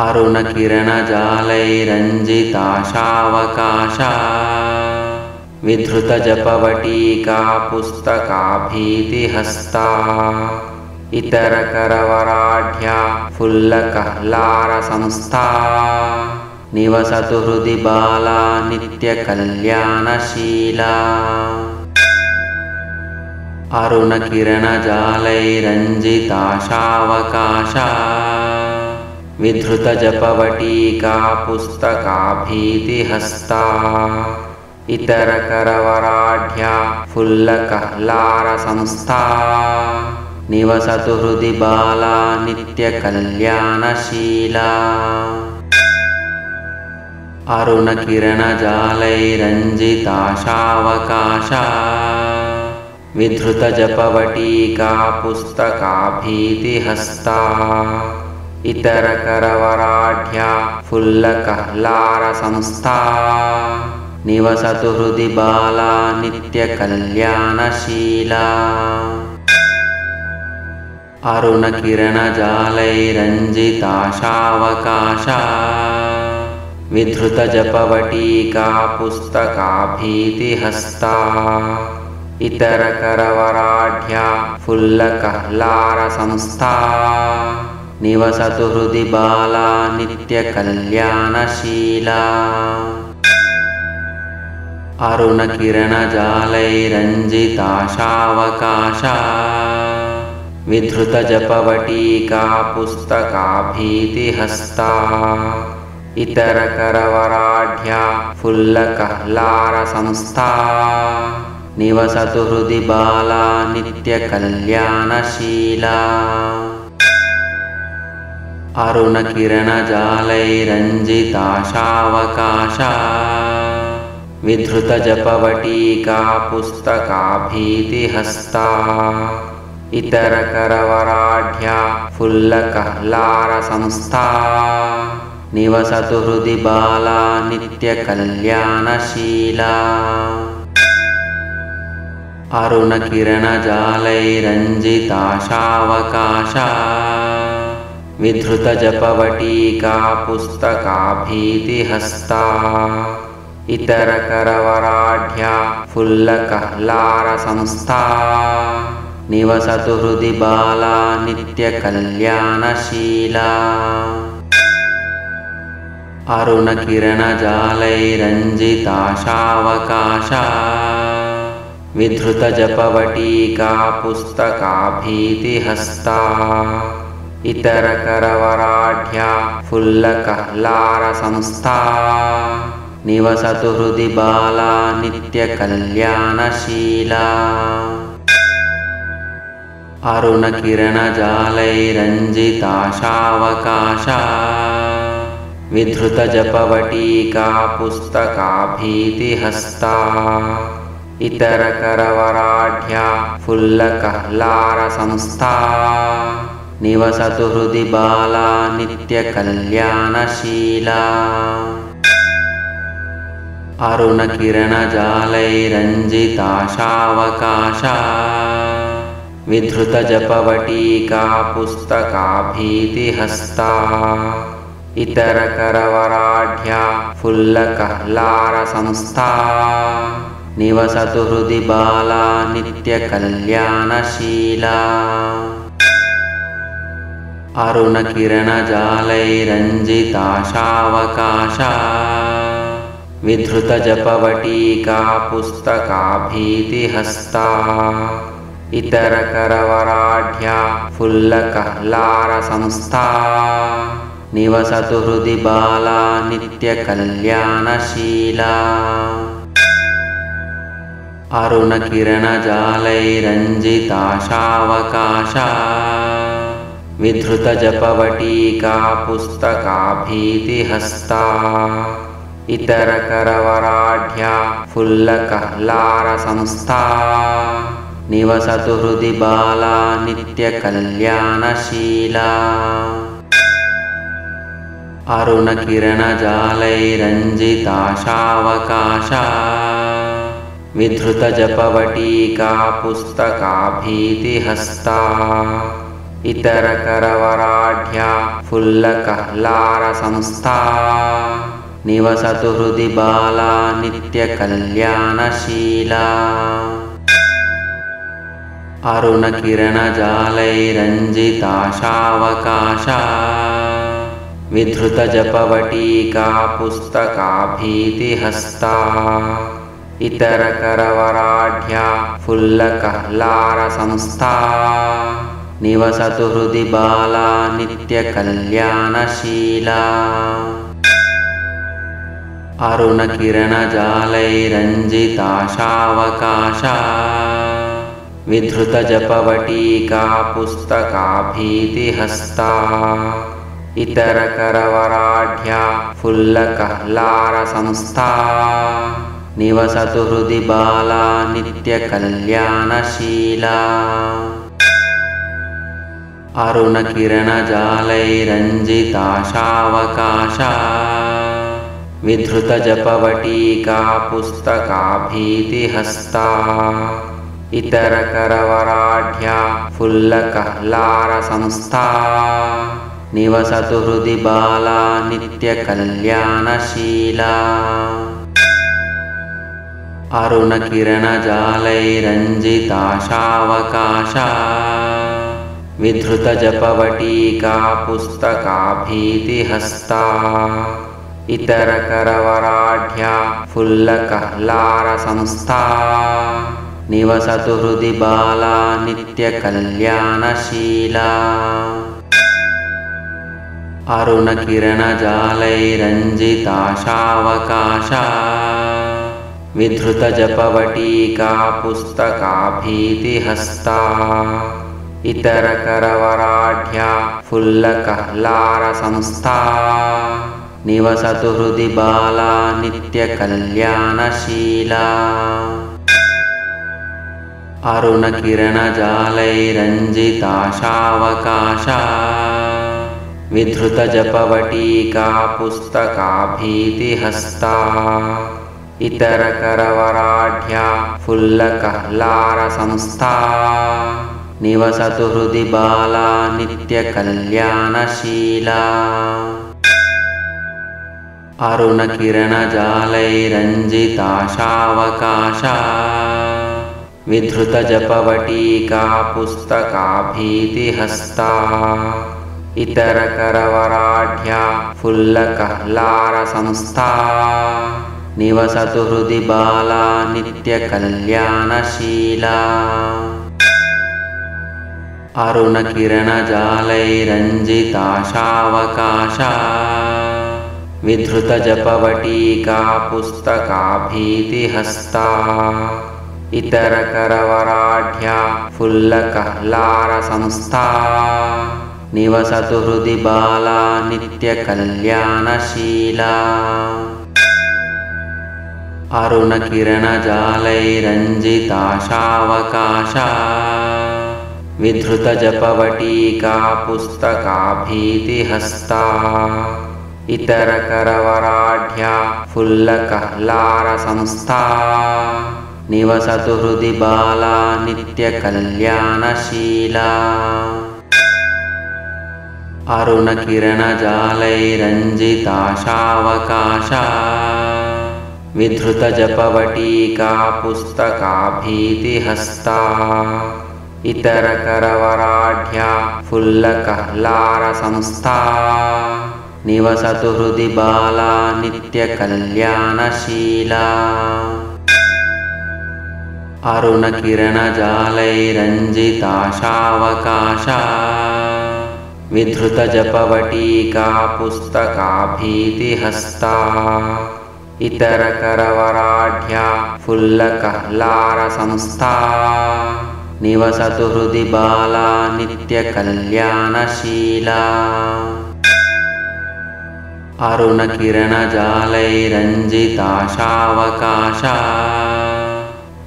अरुणकिरणजालैरञ्जिताशावकाशा विधृतजपवटीका पुस्तकाभीतिहस्ता इतरकरवराढ्या फुल्लकह्लारसंस्था निवसतु हृदि बाला नित्यकल्याणशीला अरुणकिरणजालैरञ्जिताशावकाशा विधृतजपवटीका पुस्तकाभीतिहस्ता इतरकरवराढ्या फुल्लकह्लारसंस्था निवसतु हृदि बाला नित्यकल्याणशीला अरुणकिरणजालैरञ्जिताशावकाशा विधृतजपवटीका पुस्तकाभीतिहस्ता इतरकरवराढ्या फुल्लकह्लारसंस्था निवसतु हृदि बाला नित्यकल्याणशीला अरुणकिरणजालैरञ्जिताशावकाशा विधृतजपवटीका पुस्तकाभीतिहस्ता इतरकरवराढ्या फुल्लकह्लारसंस्था निवसतु हृदि बाला नित्यकल्याणशीला अरुणकिरणजालैरञ्जिताशावकाशा विधृतजपवटीका पुस्तकाभीतिहस्ता इतरकरवराढ्या फुल्लकह्लारसंस्था निवसतु हृदि बाला नित्यकल्याणशीला अरुणकिरणजालैरञ्जिताशावकाशा विधृतजपवटीका पुस्तकाभीतिहस्ता इतरकरवराढ्या फुल्लकह्लारसंस्था निवसतु हृदि बाला नित्यकल्याणशीला अरुणकिरणजालैरञ्जिताशावकाशा विधृतजपवटीका पुस्तकाभीतिहस्ता इतरकरवराढ्या फुल्लकह्लारसंस्था निवसतु हृदि बाला नित्यकल्याणशीला अरुणकिरणजालैरञ्जिताशावकाशा विधृतजपवटीका पुस्तकाभीतिहस्ता इतरकरवराढ्या फुल्लकह्लारसंस्था निवसतु हृदि बाला नित्यकल्याणशीला अरुणकिरणजालैरञ्जिताशावकाशा विधृतजपवटीका पुस्तकाभीतिहस्ता इतरकरवराढ्या फुल्लकह्लारसंस्था निवसतु हृदि बाला नित्यकल्याणशीला अरुणकिरणजालैरञ्जिताशावकाशा विधृतजपवटीका पुस्तकाभीतिहस्ता इतरकरवराढ्या फुल्लकह्लारसंस्था निवसतु हृदि बाला नित्यकल्याणशीला अरुणकिरणजालैरञ्जिताशावकाशा विधृतजपवटीका पुस्तकाभीतिहस्ता इतरकरवराढ्या फुल्लकह्लारसंस्था निवसतु हृदि बाला नित्यकल्याणशीला अरुणकिरणजालैरञ्जिताशावकाशा विधृतजपवटीका पुस्तकाभीतिहस्ता इतरकरवराढ्या फुल्लकह्लारसंस्था निवसतु हृदि बाला नित्यकल्याणशीला अरुणकिरणजालैरञ्जिताशावकाशा विधृतजपवटीका पुस्तकाभीतिहस्ता इतरकरवराढ्या फुल्लकह्लारसंस्था निवसतु हृदि बाला नित्यकल्याणशीला अरुणकिरणजालैरञ्जिताशावकाशा विधृतजपवटीका पुस्तकाभीतिहस्ता इतरकरवराढ्या फुल्लकह्लारसंस्था निवसतु हृदि बाला नित्यकल्याणशीला अरुणकिरणजालैरञ्जिताशावकाशा विधृतजपवटीका पुस्तकाभीतिहस्ता इतरकरवराढ्या फुल्लकह्लारसंस्था निवसतु हृदि बाला नित्यकल्याणशीला अरुणकिरणजालैरञ्जिताशावकाशा विधृतजपवटीका पुस्तकाभीतिहस्ता इतरकरवराढ्या फुल्लकह्लारसंस्था निवसतु हृदि बाला नित्यकल्याणशीला अरुणकिरणजालैरञ्जिताशावकाशा विधृतजपवटीका पुस्तकाभीतिहस्ता इतरकरवराढ्या फुल्लकह्लारसंस्था निवसतु हृदि बाला नित्यकल्याणशीला अरुणकिरणजालैरञ्जिताशावकाशा विधृतजपवटीका पुस्तकाभीतिहस्ता इतरकरवराढ्या फुल्लकह्लारसंस्था निवसतु हृदि बाला नित्यकल्याणशीला अरुणकिरणजालैरञ्जिताशावकाशा विधृतजपवटीका पुस्तकाभीतिहस्ता इतरकरवराढ्या फुल्लकह्लारसंस्था निवसतु हृदि बाला नित्यकल्याणशीला अरुणकिरणजालैरञ्जिताशावकाशा विधृतजपवटीका पुस्तकाभीतिहस्ता इतरकरवराढ्या फुल्लकह्लारसंस्था निवसतु हृदि बाला नित्यकल्याणशीला अरुणकिरणजालैरञ्जिताशावकाशा विधृतजपवटीका पुस्तकाभीतिहस्ता इतरकरवराढ्या फुल्लकह्लारसंस्था निवसतु हृदि बाला नित्यकल्याणशीला अरुणकिरणजालैरञ्जिताशावकाशा विधृतजपवटीका पुस्तकाभीतिहस्ता इतरकरवराढ्या फुल्लकह्लारसंस्था निवसतु हृदि बाला नित्यकल्याणशीला अरुणकिरणजालैरञ्जिताशावकाशा विधृतजपवटीका पुस्तकाभीतिहस्ता इतरकरवराढ्या फुल्लकह्लारसंस्था निवसतु हृदि बाला नित्यकल्याणशीला अरुणकिरणजालैरञ्जिताशावकाशा विधृतजपवटीका पुस्तकाभीतिहस्ता इतरकरवराढ्या फुल्लकह्लारसंस्था निवसतु हृदि बाला नित्यकल्याणशीला अरुणकिरणजालैरञ्जिताशावकाशा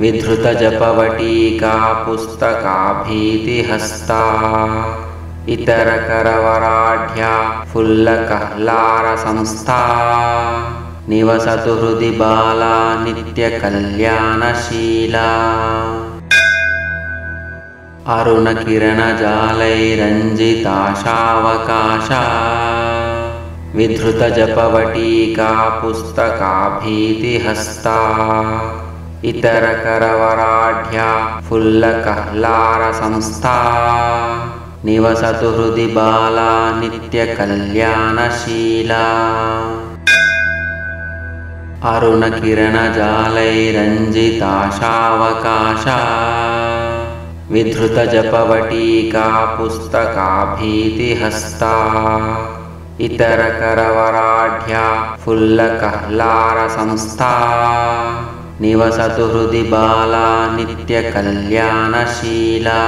विधृतजपवटीका पुस्तकाभीतिहस्ता इतरकरवराढ्या फुल्लकह्लारसंस्था निवसतु हृदि बाला नित्यकल्याणशीला अरुणकिरणजालैरञ्जिताशावकाशा विधृतजपवटीका पुस्तकाभीतिहस्ता इतरकरवराढ्या फुल्लकह्लारसंस्था निवसतु हृदि बाला नित्यकल्याणशीला अरुणकिरणजालैरञ्जिताशावकाशा विधृतजपवटीका पुस्तकाभीतिहस्ता इतरकरवराढ्या फुल्लकह्लारसंस्था निवसतु हृदि बाला नित्यकल्याणशीला।